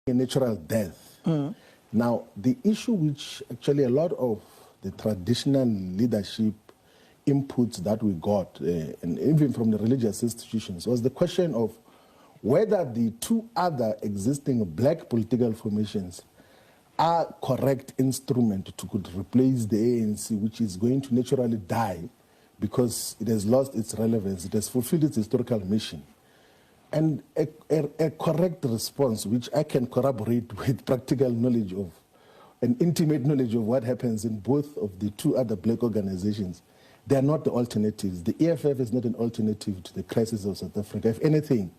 a natural death. Now, the issue which actually a lot of the traditional leadership inputs that we got, and even from the religious institutions, was the question of whether the two other existing black political formations are correct instrument to could replace the ANC, which is going to naturally die because it has lost its relevance, it has fulfilled its historical mission. And a correct response, which I can corroborate with practical knowledge of, and intimate knowledge of what happens in both of the two other black organizations, they are not the alternatives. The EFF is not an alternative to the crisis of South Africa. If anything,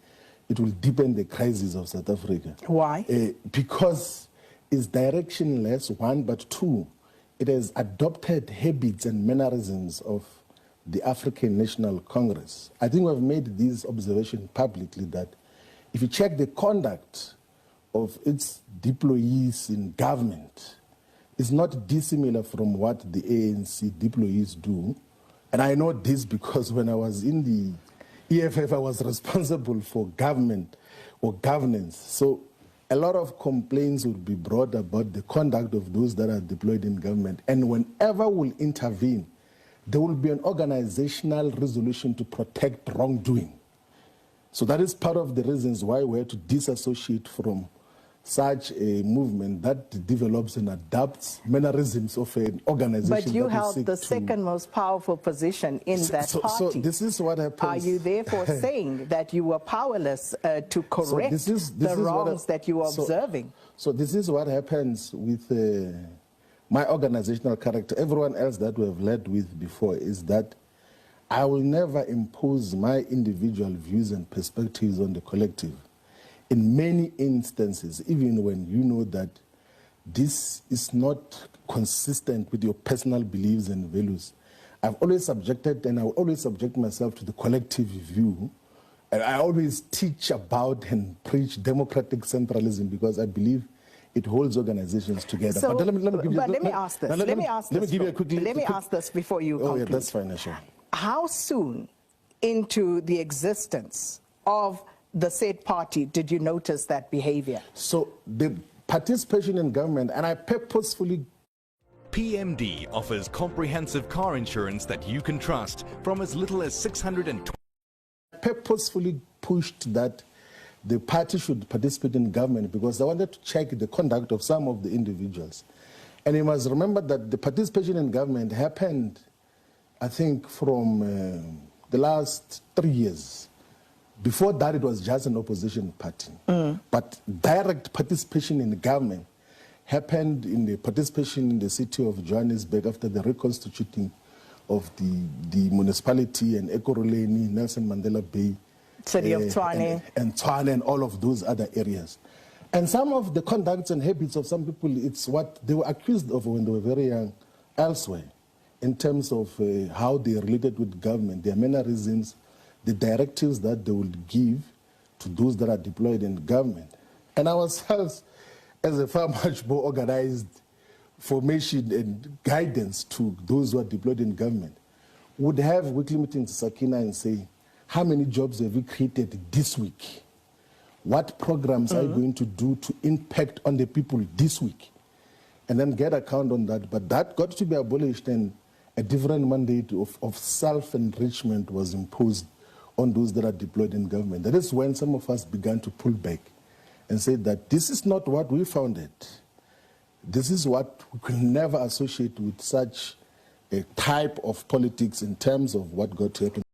it will deepen the crisis of South Africa. Why? Because it's directionless, one, but two, it has adopted habits and mannerisms of the African National Congress. I think we've made this observation publicly that if you check the conduct of its deployees in government, it's not dissimilar from what the ANC deployees do. And I know this because when I was in the EFF, I was responsible for government or governance. So a lot of complaints would be brought about the conduct of those that are deployed in government. And whenever we'll intervene, there will be an organizational resolution to protect wrongdoing. So that is part of the reasons why we have to disassociate from such a movement that develops and adapts mannerisms of an organization. But you held the second most powerful position in that party. So this is what happens. Are you therefore saying that you were powerless to correct the wrongs that you are observing? So this is what happens with my organizational character. Everyone else that we have led with before is that I will never impose my individual views and perspectives on the collective. In many instances, even when you know that this is not consistent with your personal beliefs and values, I've always subjected and I will always subject myself to the collective view. And I always teach about and preach democratic centralism because I believe it holds organizations together. So, but let me ask this. Let me ask this before you conclude. Oh, yeah, that's fine, sure. How soon into the existence of the said party did you notice that behavior? So the participation in government, and I purposefully... PMD offers comprehensive car insurance that you can trust from as little as $620. Purposefully pushed that the party should participate in government because I wanted to check the conduct of some of the individuals. And you must remember that the participation in government happened, I think, from the last 3 years. Before that, it was just an opposition party. But direct participation in the government happened in the participation in the city of Johannesburg after the reconstituting of the municipality and Ekurhuleni, Nelson Mandela Bay, city of Tshwane, and Tshwane and all of those other areas. And some of the conducts and habits of some people, it's what they were accused of when they were very young elsewhere in terms of how they related with government, their mannerisms, the directives that they would give to those that are deployed in government. And ourselves, as a far much more organized formation and guidance to those who are deployed in government, would have weekly meetings, Sakina, and say, how many jobs have we created this week? What programs are you going to do to impact on the people this week? And then get account on that. But that got to be abolished, and a different mandate of self-enrichment was imposed on those that are deployed in government. That is when some of us began to pull back and say that this is not what we founded. This is what we could never associate with such a type of politics in terms of what got to happen.